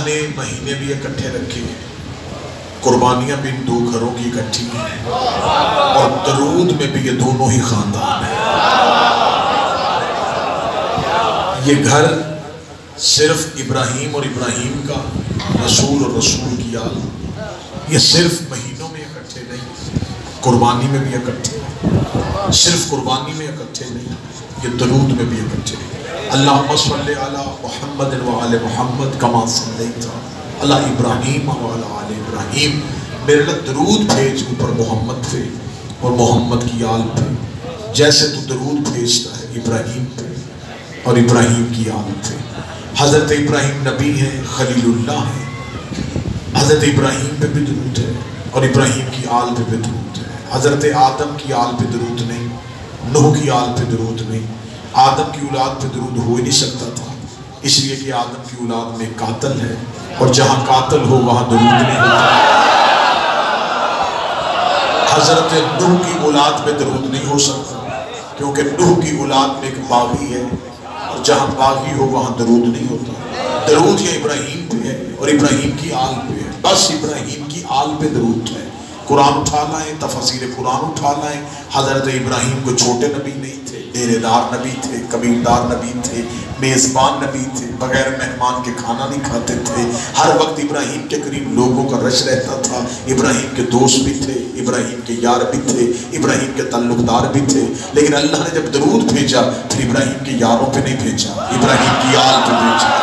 اللہ نے مہینے بھی اکٹھے رکھے ہیں، قربانیاں بھی ان دو گھروں کی اکٹھی ہیں، اور درود میں بھی یہ دونوں ہی خاندان ہیں۔ یہ گھر صرف ابراہیم اور ابراہیم کا، رسول اور رسول کی آل، یہ صرف مہینوں میں اکٹھے نہیں، قربانی میں بھی اکٹھے، صرف قربانی میں اکٹھے نہیں، یہ درود میں بھی اکٹھے۔ اللہم صلی علی محمد وعلی محمد کما صلیت علی ابراہیم وعلی آل ابراہیم۔ میرے لئے درود بھیج اوپر محمد پہ اور محمد کی آل پہ، جیسے تو درود بھیجتا ہے ابراہیم پہ اور ابراہیم کی آل پہ۔ حضرت ابراہیم نبی ہیں، خلیل اللہ ہیں، حضرت ابراہیم پہ بھی درود ہے اور ابراہیم کی آل پہ بھی درود ہے۔ حضرت آدم کی آل پہ درود نہیں، نوح کی آل پہ درود نہیں، آدم کی اولاد پہ درود ہو ہی نہیں سکتا تھا، اس لیے کہ آدم کی اولاد میں قاتل ہے، اور جہاں قاتل ہو وہاں درود نہیں ہوتا۔ حضرت نوح کی اولاد پہ درود نہیں ہو سکتا، کیونکہ نوح کی اولاد میں ایک باغی ہے، اور جہاں باغی ہو وہاں درود نہیں ہوتا۔ درود یہ ابراہیم پہ ہے اور ابراہیم کی آل پہ ہے، بس ابراہیم کی آل پہ درود ہے۔ قرآن اٹھا لائیں، تفاسیر قرآن اٹھا لائیں، حضرت ابراہیم کو چھوٹے نبی نہیں تھے، ڈیرے دار نبی تھے، قبیلدار نبی تھے، میزبان نبی تھے، بغیر مہمان کے کھانا نہیں کھاتے تھے، ہر وقت ابراہیم کے قریب لوگوں کا رش رہتا تھا، ابراہیم کے دوست بھی تھے، ابراہیم کے یار بھی تھے، ابراہیم کے تعلق دار بھی تھے، لیکن اللہ نے جب درود بھیجا پھر ابراہیم کے یاروں پہ نہیں بھیجا، ابراہیم کی آل پہ بھیجا،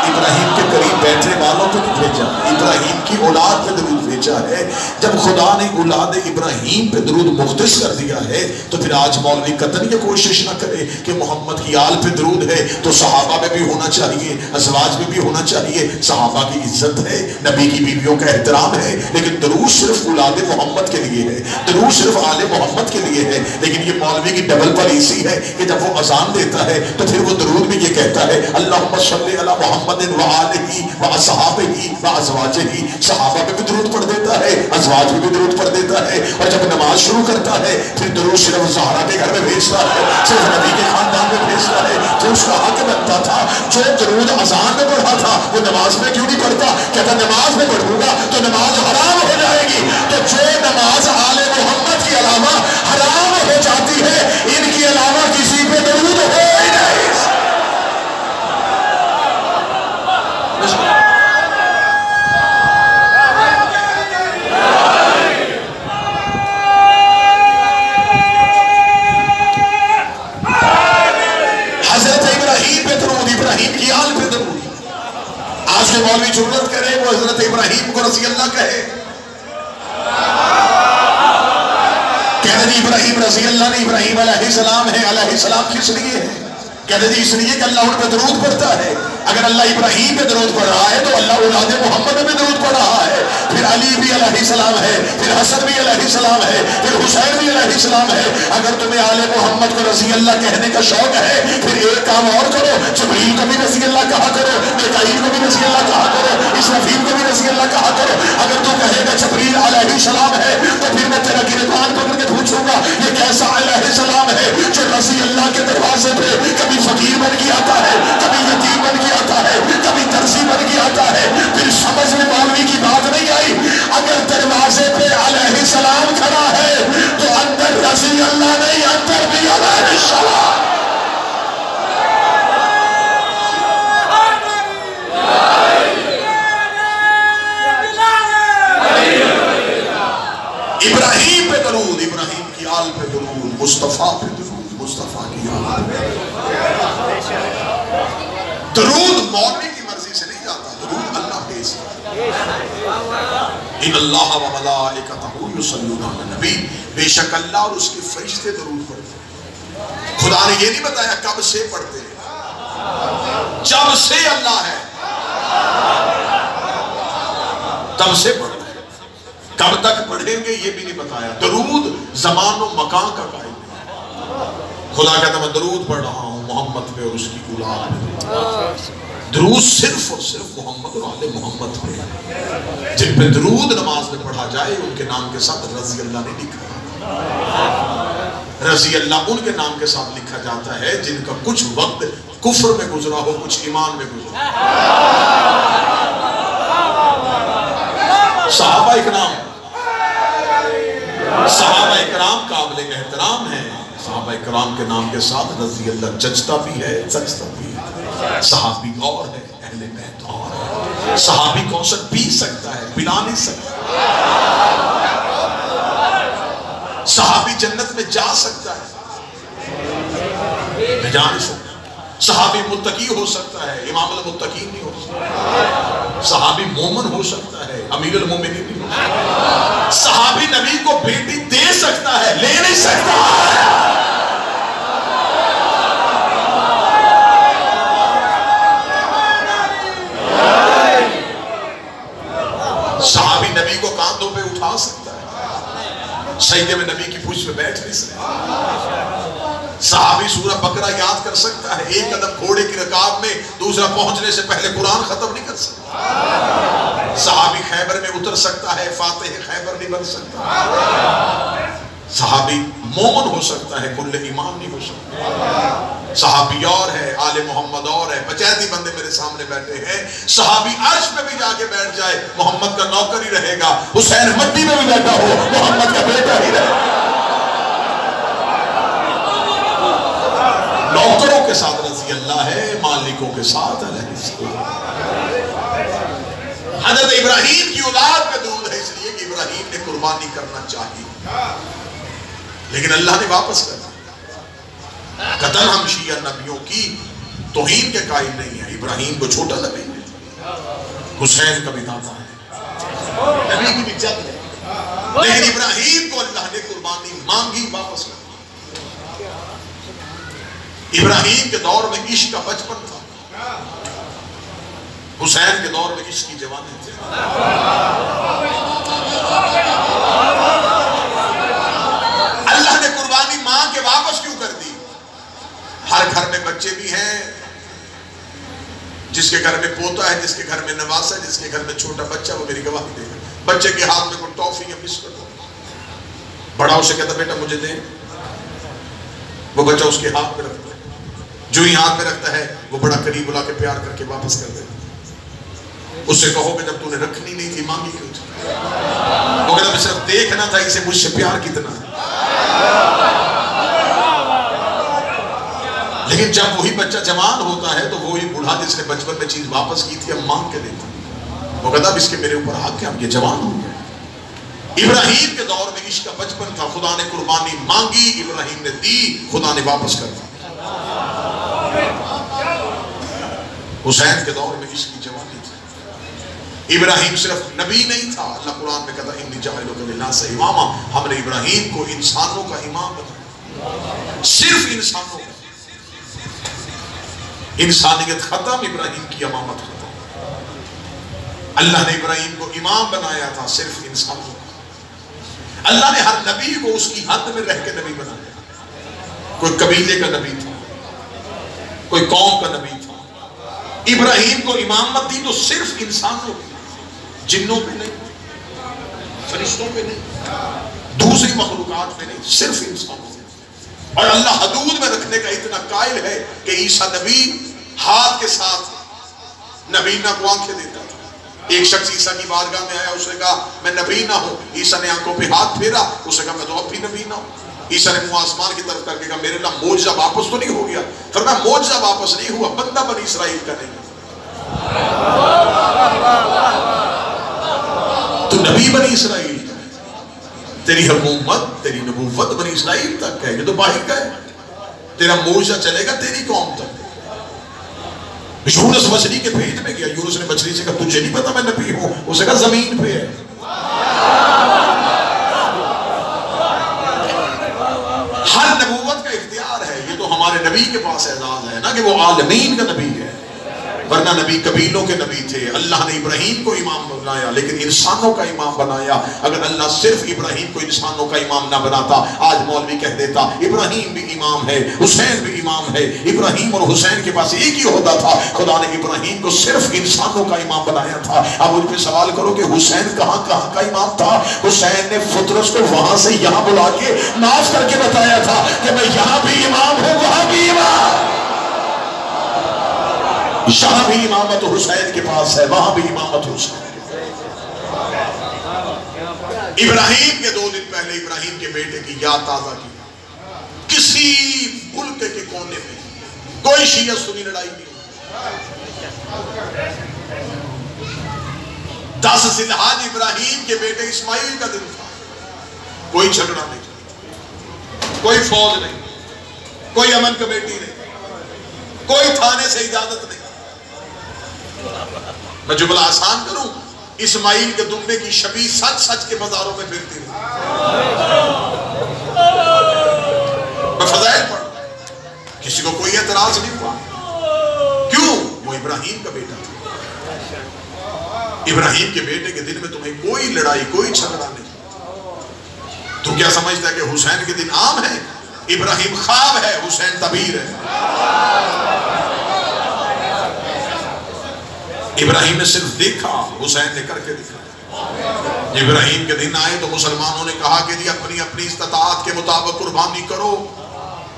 ابراہیم کے قریب بیٹھنے والوں پہ نہیں بھیجا، ابراہیم کی اولاد پہ درود بھیجا ہے۔ جب خدا نے اولاد ابراہیم پہ درود مختص کر دیا ہے تو پھر آج مولوی قطن یہ کوشش نہ کرے کہ محمد کی آل پہ درود ہے تو صحابہ میں بھی ہونا چاہیے، ازواج میں بھی ہونا چاہیے۔ صحابہ کی عزت ہے، نبی کی بیویوں کا احترام ہے، لیکن درود صرف اولاد محمد کے لیے ہے، درود صرف آل محمد کے لیے ہے۔ لیکن یہ مولوی کی ڈبل پالیسی ہے کہ جب وہ اذان دیتا ہے تو پھر وہ درود میں یہ کہتا ہے اللہم صلی علی محمد وآلہ وصحابہ وازواجہ، صحابہ پہ بھی درود پڑھ دیتا ہے، ازواج پہ بھی درود پڑھ دیتا ہے، اور جب نماز شروع کرتا ہے پھر درود صرف زہرا کے گھر میں بھیجتا ہے، صرف نبی کے خاندان میں بھیجتا ہے۔ تو اس کا حق بنتا تھا جو درود اذان میں پڑھا تھا وہ نماز میں کیوں نہیں پڑھتا؟ کہتا نماز میں پڑھوں گا تو نماز حرام ہو جائے گی، تو جو نماز آل محمد کے علاوہ حرام ہو جاتی ہے ان کے علاوہ کسی پہ درود ہو ہی نہیں۔ آج کے مولوی جرات کرے وہ حضرت ابراہیم کو رضی اللہ کہے، کہتے جی ابراہیم رضی اللہ نے ابراہیم علیہ السلام ہے، علیہ السلام کس لیے ہے؟ کہتے جی اس لیے کہ اللہ ان پہ درود پڑھتا ہے۔ اگر اللہ ابراہیم پہ درود پڑھ رہا ہے تو اللہ اولاد محمد میں درود پڑھ رہا ہے، پھر علی بھی علیہ السلام ہے، پھر حسن بھی علیہ السلام ہے، پھر حسین بھی علیہ السلام ہے۔ اگر تمہیں آل محمد کو رضی اللہ کہنے کا شوق ہے پھر ایک کام اور کرو، جبریل کو بھی رضی اللہ کہا کرو، میکائیل کو بھی رضی اللہ کہا کرو، اسرافیل کو بھی رضی اللہ کہا کرو۔ اگر تو کہے گا جبریل علیہ السلام ہے تو پھر میں تیرا گریبان پکڑ کے پوچھوں گا یہ کیسا علیہ السلام ہے جو رضی اللہ کے دروازے پہ کبھی فقیر بن کے آتا ہے، کبھی یتیم بن کے آتا ہے، کبھی درزی بن کے آتا ہے۔ پھر سمجھ میں مولوی کی بات نہیں آئی۔ اگر دروازے پہ علیہ السلام کھڑا ہے تو اندر رضی اللہ نہیں، اندر بھی علیہ السلام۔ ابراہیم پہ درود، ابراہیم کی آل پہ درود، مصطفیٰ پہ درود، مصطفیٰ کی آل پہ درود مولوی کی مرضی سے نہیں جاتا، درود اللہ بھیجتا ہے۔ ان اللہ و ملائکتہ یصلون علی النبی، بے شک اللہ اور اس کے فرشتے درود پڑھتے ہیں۔ خدا نے یہ نہیں بتایا کب سے پڑھتے ہیں، جب سے اللہ ہے تب سے پڑھتے ہیں، کب تک پڑھیں گے یہ بھی نہیں بتایا۔ درود زمان و مکان کا قائل ہے۔ خدا کہتا میں درود پڑھ رہا ہوں محمد پہ اور اس کی اولاد پہ۔ درود صرف اور صرف محمد اور آل محمد پہ، جن پہ درود نماز میں پڑھا جائے ان کے نام کے ساتھ رضی اللہ نے لکھا۔ رضی اللہ ان کے نام کے ساتھ لکھا جاتا ہے جن کا کچھ وقت کفر میں گزرا ہو، کچھ ایمان میں گزرا ہو۔ امام کے نام کے ساتھ رضی اللہ جچتا بھی ہے سچتا بھی ہے. صحابی اور ہے، اہل بیت اور ہے. صحابی کوثر پی سکتا ہے، پلا نہیں سکتا. صحابی جنت میں جا سکتا ہے، میں جا نہیں سکتا. صحابی متقی ہو سکتا ہے، امام المتقین نہیں ہو سکتا. صحابی مومن ہو سکتا ہے، امیر المومنین نہیں ہو سکتا. صحابی نبی کو بیٹی دے سکتا ہے، لے نہیں سکتا. صحابی نبی کو کاندھوں پہ اٹھا سکتا ہے، سجدے میں نبی کی پوچھ پہ بیٹھ نہیں سکتا. صحابی سورہ بقرہ یاد کر سکتا ہے، ایک قدم گھوڑے کی رکاب میں دوسرا پہنچنے سے پہلے قرآن ختم نہیں کر سکتا. صحابی خیبر میں اتر سکتا ہے، فاتح خیبر نہیں بن سکتا. صحابی مومن ہو سکتا ہے، کل ایمان نہیں ہو سکتا. صحابی اور ہے، آل محمد اور ہے. پچیتی بندے میرے سامنے بیٹھے ہیں. صحابی عرش پہ بھی جا کے بیٹھ جائے، محمد کا نوکر ہی رہے گا. حسین مٹی میں بھی بیٹھا ہو، محمد کا بیٹا ہی رہے گا. نوکروں کے ساتھ رضی اللہ ہے، مالکوں کے ساتھ علیہ السلام. حضرت ابراہیم کی اولاد میں درود ہے، اس لیے کہ ابراہیم نے قربانی کرنا چاہی لیکن اللہ نے واپس کر دیا. قطن ہم شیعہ نبیوں کی توہین کے قائل نہیں ہے. ابراہیم کو چھوٹا نبی ہے، حسین کا بھی دادا ہے، نبی کی بھی جد ہے، لیکن ابراہیم کو اللہ نے قربانی مانگی، واپس کر دیا. ابراہیم کے دور میں عشق کا بچپن تھا، حسین کے دور میں عشق کی جوانی تھی. اللہ نے قربانی ماں کے واپس کیوں کر دی؟ ہر گھر میں بچے بھی ہیں، جس کے گھر میں پوتا ہے، جس کے گھر میں نواسا ہے، جس کے گھر میں چھوٹا بچہ، وہ میری گواہی دے گا. بچے کے ہاتھ میں کوئی ٹافی یا بسکٹ ہو، بڑا اسے کہتا بیٹا مجھے دے، وہ بچہ اس کے ہاتھ میں رکھتا ہے. جو ہی ہاتھ میں رکھتا ہے وہ بڑا قریب بلا کے پیار کر کے واپس کر دیتا. اس سے کہو کہ جب تو نے رکھنی نہیں تھی مانگی کیوں تھی؟ وہ کہتا میں صرف دیکھنا تھا اسے مجھ سے پیار کتنا ہے. لیکن جب وہی بچہ جوان ہوتا ہے تو وہی بوڑھا جس نے بچپن میں چیز واپس کی تھی اب مانگ کے دیتا. وہ کہتا اب اس کے میرے اوپر حق ہے، اب یہ جوان ہو گیا. ابراہیم کے دور میں عشق کا بچپن تھا، خدا نے قربانی مانگی، ابراہیم نے دی، خدا نے واپس کر دی. حسین کے دور میں عشق کی جوانی تھی. ابراہیم صرف نبی نہیں تھا، اللہ قرآن میں کہتا انی جاعلک للناس اماما، ہم نے ابراہیم کو انسانوں کا امام بنایا. صرف انسانوں کا، انسانیت ختم، ابراہیم کی امامت ختم. اللہ نے ابراہیم کو امام بنایا تھا صرف انسانوں کا. اللہ نے ہر نبی کو اس کی حد میں رہ کے نبی بنایا. کوئی قبیلے کا نبی تھا، کوئی قوم کا نبی تھا. ابراہیم کو امامت دی تو صرف انسانوں پہ، جنوں پہ نہیں، فرشتوں پہ نہیں، دوسری مخلوقات پہ نہیں، صرف انسانوں پہ. اور اللہ حدود میں رکھنے کا اتنا قائل ہے کہ عیسیٰ نبی ہاتھ کے ساتھ نبینا کو آنکھیں دیتا تھا. ایک شخص عیسیٰ کی بارگاہ میں آیا، اس نے کہا میں نبی نہ ہوں. عیسیٰ نے آنکھوں پہ ہاتھ پھیرا، اس نے کہا میں تو اب بھی نبی نہ ہوں. عیسیٰ نے منہ آسمان کی طرف کر کے کہا میرے نام معجزہ واپس تو نہیں ہو گیا؟ فرمایا معجزہ واپس نہیں ہوا، بندہ بنی اسرائیل کا نہیں. تو نبی بنی اسرائیل کا ہے، تیری حکومت تیری نبوت بنی اسرائیل تک ہے، یہ تو باہر کا ہے. تیرا معجزہ چلے گا تیری قوم تک. یونس مچھلی کے پیٹ میں گیا، یونس نے مچھلی سے کہا تجھے نہیں پتا میں نبی ہوں؟ اس نے کہا زمین پہ ہے. ہر نبوت کا اختیار ہے. یہ تو ہمارے نبی کے پاس اعزاز ہے نا کہ وہ عالمین کا نبی ہے، ورنہ نبی قبیلوں کے نبی تھے. اللہ نے ابراہیم کو امام بنایا لیکن انسانوں کا امام بنایا. اگر اللہ صرف ابراہیم کو انسانوں کا امام نہ بناتا، آج مولوی کہہ دیتا ابراہیم بھی امام ہے، حسین بھی امام ہے. ابراہیم اور حسین کے پاس ایک ہی ہوتا تھا. خدا نے ابراہیم کو صرف انسانوں کا امام بنایا تھا. اب ان پہ سوال کرو کہ حسین کہاں کہاں کا امام تھا؟ حسین نے فطرت کو وہاں سے یہاں بلا کے معاف کر کے بتایا تھا کہ میں یہاں بھی امام ہوں، وہاں بھی امام. یہاں بھی امامت حسین کے پاس ہے، وہاں بھی امامت حسین کے پاس. ابراہیم کے 2 دن پہلے ابراہیم کے بیٹے کی یاد تازہ کی. کسی ملک کے کونے میں کوئی شیعہ سنی لڑائی نہیں. 10 ذی الحجہ ابراہیم کے بیٹے اسماعیل کا دن تھا. کوئی جھگڑا نہیں, کوئی فوج نہیں, کوئی امن کمیٹی نہیں, کوئی تھانے سے اجازت نہیں. میں جملہ آسان کروں, اسماعیل کے دمبے کی شبیہ سچ سچ کے مزاروں میں پھرتی رہی. میں فضائل پڑھ, کسی کو کوئی اعتراض نہیں ہوا. کیوں؟ وہ ابراہیم کا بیٹا تھا. ابراہیم کے بیٹے کے دن میں تمہیں کوئی لڑائی, کوئی جھگڑا نہیں. تو کیا سمجھتا ہے کہ حسین کے دن عام ہے؟ ابراہیم خواب ہے, حسین تعبیر ہے. ابراہیم نے صرف دیکھا, حسین نے کر کے دکھایا. ابراہیم کے دن آئے تو مسلمانوں نے کہا کہ جی اپنی اپنی استطاعت کے مطابق قربانی کرو.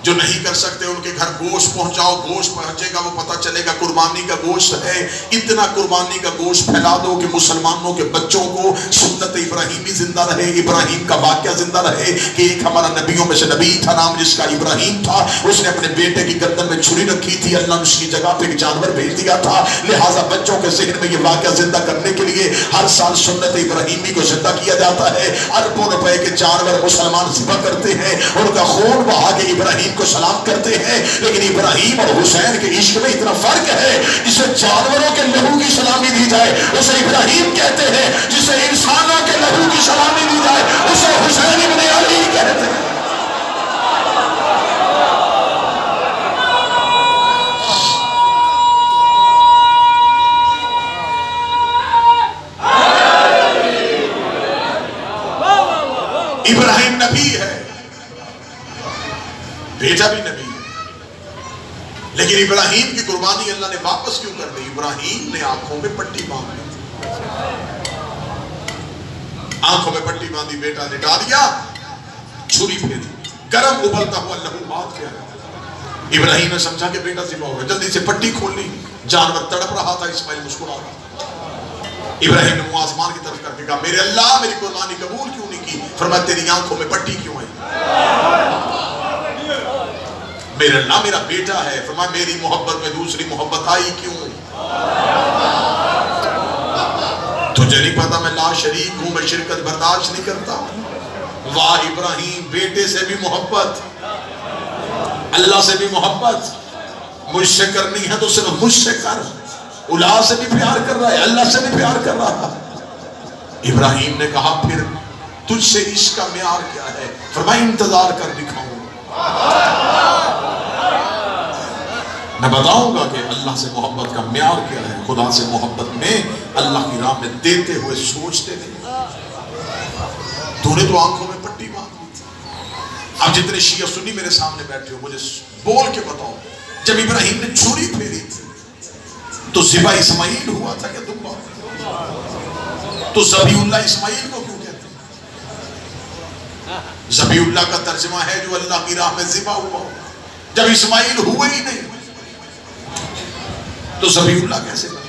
جو نہیں کر سکتے ان کے گھر گوشت پہنچاؤ, گوشت پہنچے گا, وہ پتہ چلے گا قربانی کا گوشت ہے. اتنا قربانی کا گوشت پھیلا دو کہ مسلمانوں کے بچوں کو سنت ابراہیمی زندہ رہے, ابراہیم کا واقعہ زندہ رہے. کہ ایک ہمارا نبیوں میں سے نبی تھا, نام جس کا ابراہیم تھا, اس نے اپنے بیٹے کی گردن میں چھری رکھی تھی, اللہ نے اس کی جگہ پہ ایک جانور بھیج دیا تھا. لہٰذا بچوں کے ذہن میں یہ واقعہ زندہ کرنے کے لیے ہر سال سنت ابراہیمی کو زندہ کیا جاتا ہے. اربوں روپے کے جانور مسلمان ذبح کرتے ہیں, ان کا خون بہا کے ابراہیم کو سلام کرتے ہیں. لیکن ابراہیم اور حسین کے عشق میں اتنا فرق ہے, جسے جانوروں کے لہو کی سلامی دی جائے اسے ابراہیم کہتے ہیں, جسے انسانوں کے لہو کی سلامی دی جائے اسے حسین ابن علی کہتے ہیں. ابراہیم نبی ہے, بیٹا بھی نبی ہے, لیکن ابراہیم کی قربانی اللہ نے واپس کیوں کر دی؟ ابراہیم نے آنکھوں میں پٹی باندھ دی, آنکھوں میں پٹی باندھی, بیٹا لٹا دیا, چھری پھیری, گرم ابلتا ہوا لہو ہاتھ کیا. ابراہیم نے سمجھا کہ بیٹا ذبح ہو گیا, جلدی سے پٹی کھول لی, جانور تڑپ رہا تھا, اسماعیل مسکرا رہا تھا. ابراہیم نے منہ آسمان کی طرف کر کے کہا میرے اللہ میری قربانی قبول کیوں نہیں کی؟ فرمایا تیری آنکھوں میں پٹی کیوں ہے؟ میرے اللہ میرا بیٹا ہے. فرمایا میری محبت میں دوسری محبت آئی کیوں؟ تجھے نہیں پتا میں لا شریک ہوں, میں شرکت برداشت نہیں کرتا. واہ ابراہیم, بیٹے سے بھی محبت, اللہ سے بھی محبت. مجھ سے کرنی ہے تو صرف مجھ سے کر. اولاد سے بھی پیار کر رہا ہے, اللہ سے بھی پیار کر رہا ہے. ابراہیم نے کہا پھر تجھ سے اس کا معیار کیا ہے؟ فرمایا انتظار کر دکھاؤں, میں بتاؤں گا کہ اللہ سے محبت کا معیار کیا ہے. خدا سے محبت میں اللہ کی راہ میں دیتے ہوئے سوچتے نہیں. تو نے تو آنکھوں میں پٹی باندھ دی. اب جتنے شیعہ سنی میرے سامنے بیٹھے ہو مجھے بول کے بتاؤ, جب ابراہیم نے چھری پھیری تھی تو ذبح اسماعیل ہوا تھا کیا دمبا؟ تو ذبیح اللہ اسماعیل کو کیوں کہتے ہیں؟ ذبیح اللہ کا ترجمہ ہے جو اللہ کی راہ میں ذبح ہوا. جب اسماعیل ہوئے ہی نہیں تو ذبیح اللہ کیسے بنے؟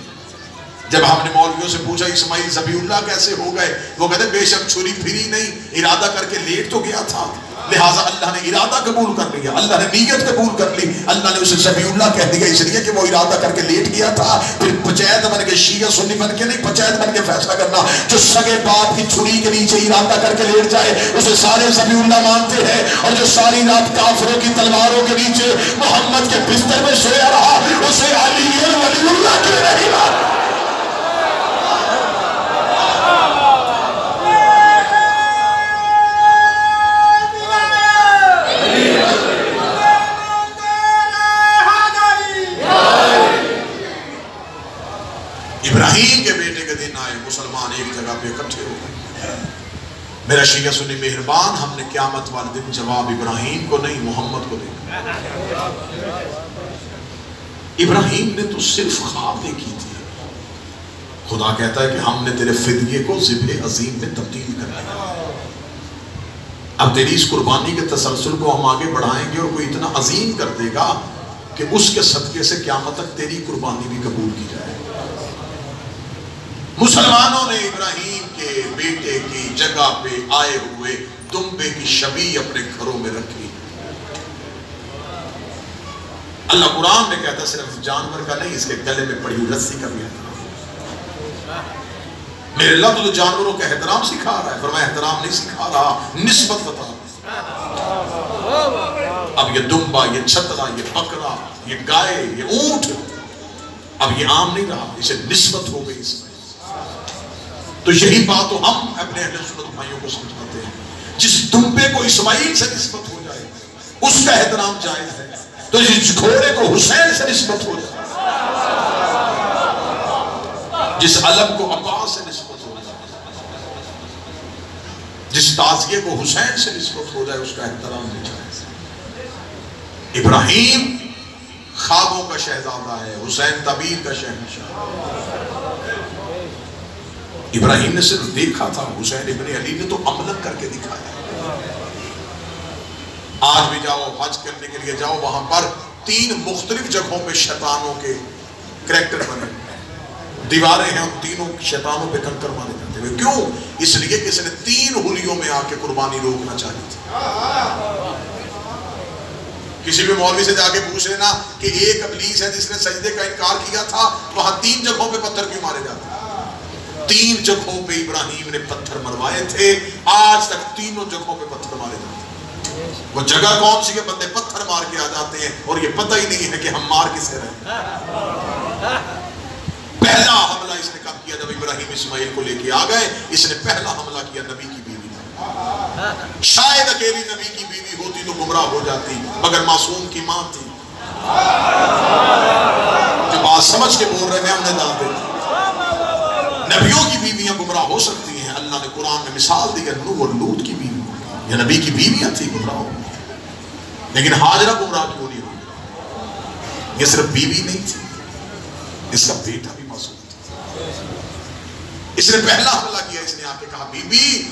جب ہم نے مولویوں سے پوچھا اسماعیل ذبیح اللہ کیسے ہو گئے, وہ کہتے بے شک چھری پھری نہیں, ارادہ کر کے لیٹ تو گیا تھا, لہٰذا اللہ نے ارادہ قبول کر لیا, اللہ نے نیت قبول کر لی, اللہ نے اسے ذبیح اللہ کہہ دیا اس لیے کہ وہ ارادہ کر کے لیٹ گیا تھا. پھر پچید بن کے, شیعہ سنی بن کے نہیں, پچید بن کے فیصلہ کرنا. جو سگے باپ کی چھری کے نیچے ارادہ کر کے لیٹ جائے اسے سارے ذبیح اللہ مانتے ہیں, اور جو ساری رات کافروں کی تلواروں کے نیچے محمد کے بستر میں سویا رہا اسے علی ولی اللہ کیوں نہیں مانتے؟ ابراہیم کے بیٹے کے دن آئے, مسلمان ایک جگہ پہ اکٹھے ہو گئے. میرا شیعہ سنی مہربان, ہم نے قیامت والے دن جواب ابراہیم کو نہیں محمد کو دیا. ابراہیم نے تو صرف خواب دیکھی تھی, خدا کہتا ہے کہ ہم نے تیرے فدیے کو ذبح عظیم میں تبدیل کر دیا. اب تیری اس قربانی کے تسلسل کو ہم آگے بڑھائیں گے اور کوئی اتنا عظیم کر دے گا کہ اس کے صدقے سے قیامت تک تیری قربانی بھی قبول کی جائے. مسلمانوں نے ابراہیم کے بیٹے کی جگہ پہ آئے ہوئے دمبے کی شبیہ اپنے گھروں میں رکھی. اللہ قرآن میں کہتا صرف جانور کا نہیں، اس کے گلے میں پڑی ہوئی رسی کا بھی احترام۔ میرے اللہ تو جانوروں کا احترام سکھا رہا ہے، فرمایا احترام نہیں سکھا رہا، نسبت بتا رہا۔ اب یہ دمبا، یہ چھترا، یہ بکرا، یہ گائے، یہ اونٹ اب یہ عام نہیں رہا، اسے نسبت ہو گئی اس میں۔ تو یہی بات تو ہم اپنے اہل سنت بھائیوں کو سمجھاتے ہیں، جس دمبے کو اسماعیل سے نسبت ہو جائے اس کا احترام جائز ہے، تو جس گھوڑے کو حسین سے نسبت ہو جائے، جس علم کو عباس سے نسبت ہو جائے، جس تعزیے کو حسین سے نسبت ہو جائے، اس کا احترام نہیں جائز۔ ابراہیم خوابوں کا شہزادہ ہے، حسین تعبیر کا شہنشاہ۔ ابراہیم نے صرف دیکھا تھا، حسین ابن علی نے تو عمل کر کے دکھایا۔ آج بھی جاؤ حج کرنے کے لیے جاؤ، وہاں پر 3 مختلف جگہوں پہ شیطانوں کے کریکٹر بنے، دیواریں ہیں، ان تینوں شیطانوں پہ کنکر مارے جاتے ہوئے۔ کیوں؟ اس لیے کہ اس نے 3 ہولیوں میں آ کے قربانی روکنا چاہی تھی۔ کسی بھی مولوی سے جا کے پوچھ لینا کہ ایک ابلیس ہے جس نے سجدے کا انکار کیا تھا، وہاں 3 جگہوں پہ پتھر کیوں مارے جاتے ہیں؟ 3 جگہوں پہ ابراہیم نے پتھر مروائے تھے، آج تک 3 جگہوں پہ پتھر مارے جاتے ہیں۔ وہ جگہ کون سی کہ بندے پتھر مار کے آ جاتے ہیں اور یہ پتہ ہی نہیں ہے کہ ہم مار کسے رہے ہیں۔ پہلا حملہ اس نے کب کیا؟ جب ابراہیم اسماعیل کو لے کے آ گئے، اس نے پہلا حملہ کیا نبی کی بیوی نے۔ شاید اکیلی نبی کی بیوی ہوتی تو گمراہ ہو جاتی، مگر معصوم کی ماں تھی جو بات سمجھ کے بول رہے ہیں، ہم نے ڈال دیتی۔ نبیوں کی بیویاں گمراہ ہو سکتی ہیں، اللہ نے قرآن میں مثال دی ہے، نوح اور لوط کی بیوی، یہ نبی کی بیویاں تھی گمراہ ہو، لیکن ہاجرہ گمراہ کیوں نہیں ہوئی؟ یہ صرف بیوی نہیں تھی، اس کا بیٹا بھی معصوم تھا۔ اس نے پہلا حملہ کیا، اس نے آ کے کہا بی بی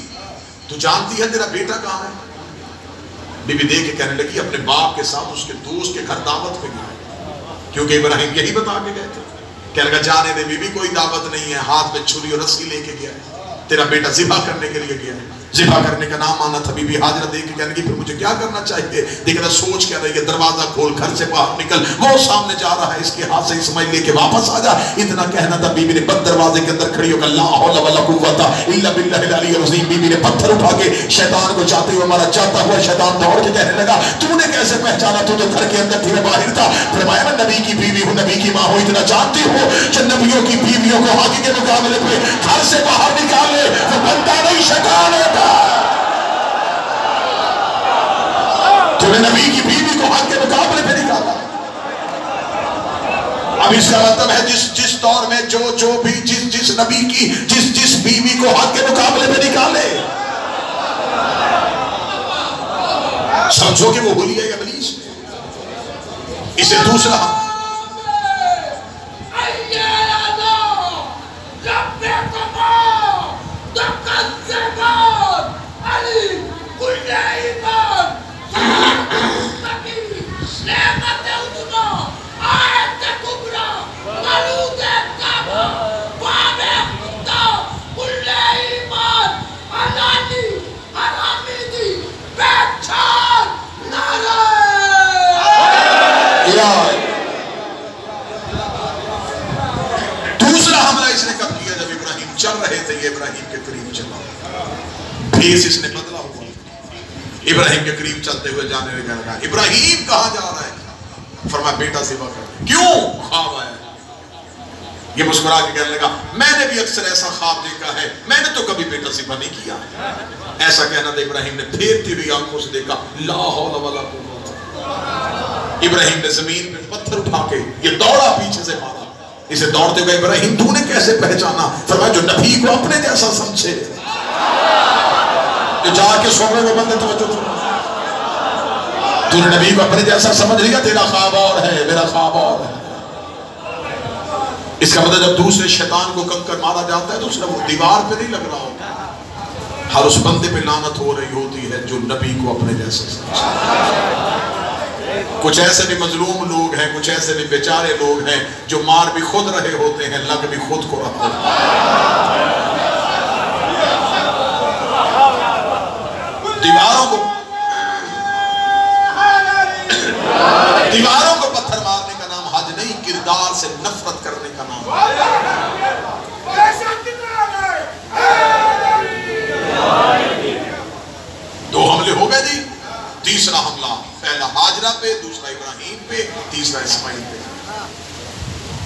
تو جانتی ہے تیرا بیٹا کہاں ہے؟ بی بی دیکھ کے کہنے لگی اپنے باپ کے ساتھ اس کے دوست کے گھر دعوت پہ گیا، کیونکہ ابراہیم یہی بتا کے گئے تھے۔ کہنے لگا جانے دے بی بی، کوئی دعوت نہیں ہے، ہاتھ میں چھری اور رسی لے کے گیا ہے، تیرا بیٹا ذبح کرنے کے لیے گیا ہے۔ ذبح کرنے کا نام آنا تھا۔ بی بی حاجرہ دیکھ کے کہنے لگی پھر مجھے کیا کرنا چاہیے؟ دیکھ رہا سوچ کیا رہی ہے، دروازہ کھول، گھر سے باہر نکل، وہ سامنے جا رہا ہے، اس کے ہاتھ سے اسماعیل لے کے واپس آ جا، اتنا کہنا تھا۔ بی بی نے بند دروازے کے اندر کھڑی ہو کر لا حول ولا قوت الا باللہ العلی العظیم، بی بی نے پتھر اٹھا کے شیطان کو چاہتے ہوئے مارا۔ جاتا ہوا شیطان دوڑ کے کہنے لگا تو نے کیسے پہچانا؟ تو گھر کے اندر تھی، میں باہر تھا۔ فرمایا میں نبی کی بیوی ہوں، نبی کی ماں ہوں، اتنا جانتی ہو کہ نبیوں کی بیویوں کو آگے کے مقابلے پہ گھر سے باہر نکالے وہ بندہ نہیں، شیطان ہوتا۔ تو نے نبی کی بیوی کو حق کے مقابلے پہ نکالا۔ اب اس کا مطلب ہے جس دور میں جو بھی جس نبی کی جس بیوی کو حق کے مقابلے پہ نکالے، سمجھو کہ وہ حلیہ ابلیس ہے۔ اسے دوسرا چل رہے تھے، یہ ابراہیم کے قریب چلا، بھیس اس نے بدلا ہوا، ابراہیم کے قریب چلتے ہوئے جانے لگا۔ ابراہیم کہاں جا رہا ہے؟ فرمایا بیٹا ذبح کر۔ کیوں؟ خواب آیا۔ یہ مسکرا کے کہنے لگا میں نے بھی اکثر ایسا خواب دیکھا ہے، میں نے تو کبھی بیٹا ذبح نہیں کیا۔ ایسا کہنا تھا، ابراہیم نے پھیرتی ہوئی آنکھوں سے دیکھا، لا حول ولا قوت۔ ابراہیم نے زمین پہ پتھر اٹھا کے یہ دوڑا، پیچھے سے مارا۔ اسے دوڑتے ہوئے ابراہیم تو نے کیسے پہچانا؟ فرمایا جو نبی کو اپنے جیسا سمجھے، جو جا کے سونے میں بندے توجہ تو نے نبی کو اپنے جیسا سمجھ لیا، تیرا خواب اور ہے، میرا خواب اور ہے۔ اس کا مطلب جب دوسرے شیطان کو کنکر مارا جاتا ہے تو صرف وہ دیوار پہ نہیں لگ رہا ہوتا، ہر اس بندے پہ لعنت ہو رہی ہوتی ہے جو نبی کو اپنے جیسا سمجھے۔ کچھ ایسے بھی مظلوم لوگ ہیں، کچھ ایسے بھی بیچارے لوگ ہیں جو مار بھی خود رہے ہوتے ہیں، لگ بھی خود کو رہا ہوتا ہے۔ دیواروں کو پتھر مار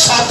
7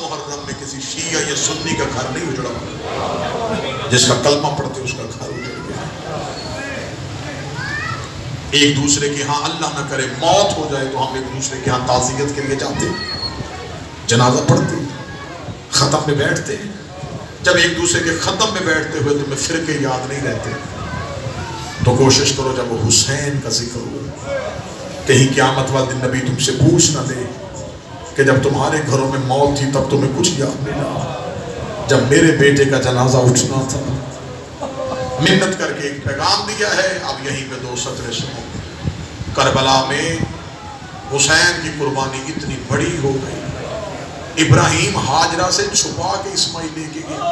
محرم میں کسی شیعہ یا سنی کا گھر نہیں اجڑا، جس کا کلمہ پڑھتے اس کا گھر اجڑ گیا۔ ایک دوسرے کے ہاں اللہ نہ کرے موت ہو جائے تو ہم ایک دوسرے کے ہاں تعزیت کے لیے جاتے ہیں، جنازہ پڑھتے ہیں، ختم میں بیٹھتے ہیں۔ جب ایک دوسرے کے ختم میں بیٹھتے ہوئے تمہیں فرقے یاد نہیں رہتے تو کوشش کرو جب وہ حسین کا ذکر ہو، کہیں قیامت والے دن نبی تم سے پوچھ نہ دے کہ جب تمہارے گھروں میں موت تھی تب تمہیں کچھ یاد نہیں رہا، جب میرے بیٹے کا جنازہ اٹھنا تھا۔ منت کر کے ایک پیغام دیا ہے، اب یہیں پہ 2 سطریں سنو۔ کربلا میں حسین کی قربانی اتنی بڑی ہو گئی، ابراہیم ہاجرہ سے چھپا کے اسماعیل لے کے گیا،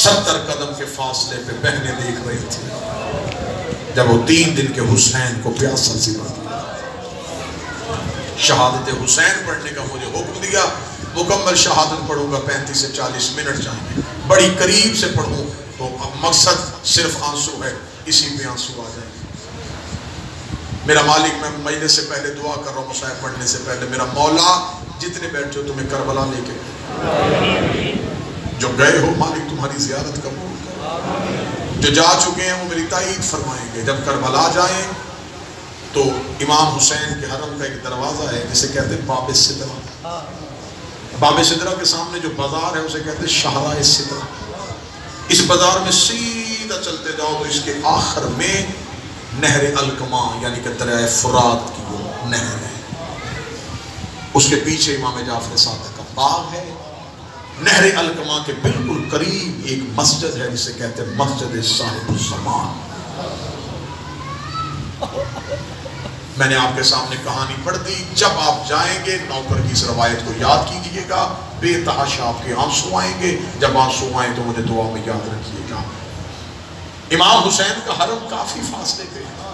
70 قدم کے فاصلے پہ بہنیں دیکھ رہی تھی جب وہ 3 دن کے حسین کو پیاسا سوا دیا۔ شہادت حسین پڑھنے کا مجھے حکم دیا، مکمل شہادت پڑھوں گا 35 سے 40 منٹ چاہیں گے، بڑی قریب سے پڑھوں تو مقصد صرف آنسو ہے، اسی پہ آنسو آ جائیں گے۔ میرا مالک، میں مجلس سے پہلے دعا کر رہا ہوں، مصاحب پڑھنے سے پہلے، میرا مولا جتنے بیٹھے ہو تمہیں کربلا لے کے گئے، جو گئے ہو مالک تمہاری زیارت قبول کر، جو جا چکے ہیں وہ میری تائید فرمائیں گے۔ جب کربلا جائیں تو امام حسین کے حرم کا ایک دروازہ ہے جسے کہتے ہیں باب سدرہ، باب سدرہ کے سامنے جو بازار ہے اسے کہتے ہیں شاہراہ سدرہ۔ اس بازار میں سیدھا چلتے جاؤ تو اس کے آخر میں نہر الکما یعنی کہ دریائے فرات کی وہ نہر ہے، اس کے پیچھے امام جعفر صادق کا باغ ہے۔ نہر الکما کے بالکل قریب ایک مسجد ہے جسے کہتے ہیں مسجد صاحب الزمان۔ میں نے آپ کے سامنے کہانی پڑھ دی، جب آپ جائیں گے نوکر کی اس روایت کو یاد کیجئے گا، بے تحاشا آپ کے آنسو آئیں گے، جب آنسو آئیں تو مجھے دعا میں یاد رکھیے گا۔ امام حسین کا حرم کافی فاصلے پہ ہے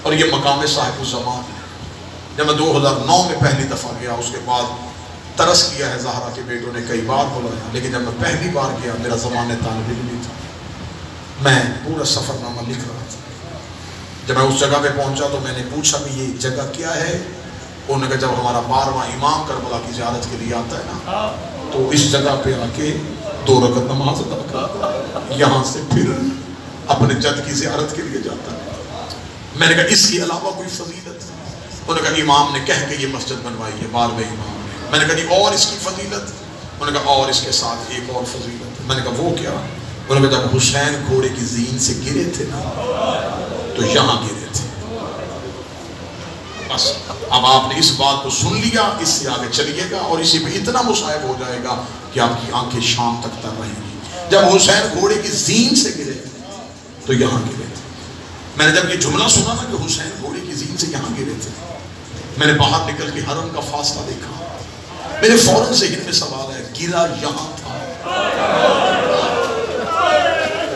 اور یہ مقام صاحب الزمان ہے۔ جب میں 2009 میں پہلی دفعہ گیا، اس کے بعد ترس کیا ہے زہرا کے بیٹوں نے کئی بار بلایا، لیکن جب میں پہلی بار گیا میرا زمانے طالب علم تھا، میں پورا سفر نامہ لکھ رہا تھا۔ جب میں اس جگہ پہ پہنچا تو میں نے پوچھا کہ یہ جگہ کیا ہے؟ انہوں نے کہا جب ہمارا 12واں امام کربلا کی زیارت کے لیے آتا ہے نا تو اس جگہ پہ آ کے 2 رکعت نماز ادا کرتا ہے، یہاں سے پھر اپنے جد کی زیارت کے لیے جاتا ہے۔ میں نے کہا اس کے علاوہ کوئی فضیلت؟ انہوں نے کہا امام نے کہہ کے یہ مسجد بنوائی ہے، 12ویں امام نے۔ میں نے کہا جی اور اس کی فضیلت؟ انہوں نے کہا اور اس کے ساتھ ایک اور فضیلت۔ میں نے کہا وہ کیا؟ انہوں نے کہا جب حسین گھوڑے کی زین سے گرے تھے نا تو یہاں گرے تھے۔ بس اب آپ نے اس بات کو سن لیا، اس سے آگے چلیے گا اور اسی پہ اتنا مصائب ہو جائے گا کہ آپ کی آنکھیں شام تک تر رہیں گی۔ جب حسین گھوڑے کی زین سے گرے تو یہاں گرے تھے۔ میں نے جب یہ جملہ سنا نا کہ حسین گھوڑے کی زین سے یہاں گرے تھے، میں نے باہر نکل کے حرم کا فاصلہ دیکھا، میرے فوراً ذہن میں سوال ہے گرا یہاں تھا،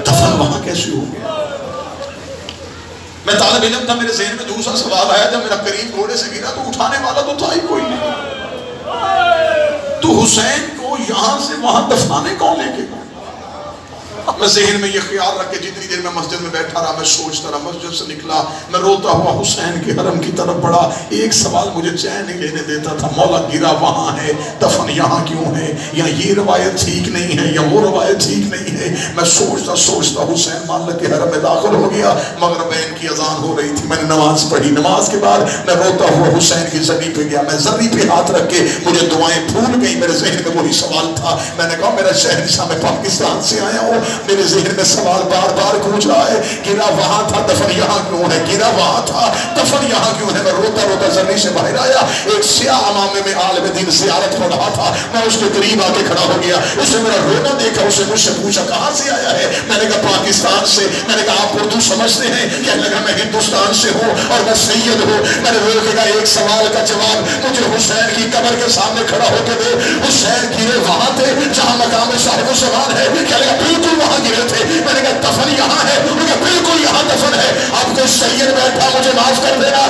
دفن وہاں کیسے ہو گیا؟ میں طالب علم تھا، میرے ذہن میں دوسرا سوال آیا، جب میرا کریم گھوڑے سے گرا تو اٹھانے والا تو تھا ہی کوئی نہیں، تو حسین کو یہاں سے وہاں دفنانے کون لے کے گیا؟ میں ذہن میں یہ خیال رکھ کے جتنی دیر میں مسجد میں بیٹھا رہا میں سوچتا رہا، مسجد سے نکلا میں روتا ہوا حسین کے حرم کی طرف بڑھا، ایک سوال مجھے چین نہیں لینے دیتا تھا، مولا گرا وہاں ہے، دفن یہاں کیوں ہے؟ یا یہ روایت ٹھیک نہیں ہے یا وہ روایت ٹھیک نہیں ہے؟ میں سوچتا حسین مالک کے حرم میں داخل ہو گیا، مغربین کی اذان ہو رہی تھی، میں نے نماز پڑھی، نماز کے بعد میں روتا ہوا حسین کی زمین پہ گیا، میں زمین پہ ہاتھ رکھ کے مجھے دعائیں پھول گئی، میرے ذہن میں وہی سوال تھا، میں نے کہا میرا شہنشاہ میں پاکستان سے آیا ہوں، میرے ذہن میں سوال بار بار گونج رہا ہے، گرا وہاں تھا دفن یہاں کیوں ہے؟ گرا وہاں تھا دفن یہاں کیوں ہے؟ میں روتا روتا زمین سے باہر آیا، ایک سیاہ امامے میں عالم دین زیارت پڑھ رہا تھا، میں اس کے قریب آ کے کھڑا ہو گیا، اس نے میرا رونا دیکھا، اس نے مجھ سے پوچھا کہاں سے آیا ہے؟ میں نے کہا پاکستان سے۔ میں نے کہا آپ اردو سمجھتے ہیں؟ کہنے لگا میں ہندوستان سے ہوں اور میں سید ہوں۔ میں نے روکے گا ایک سوال کا جواب مجھے حسین کی قبر کے سامنے کھڑا ہو کے دے، حسین گرے وہاں تھے جہاں مقام صاحب الزمان ہے؟ کہنے لگا بالکل وہاں گرے تھے۔ میں نے کہا دفن یہاں ہے؟ انہوں نے کہا بالکل یہاں دفن ہے۔ اب کوئی سید بیٹھا مجھے معاف کر دینا،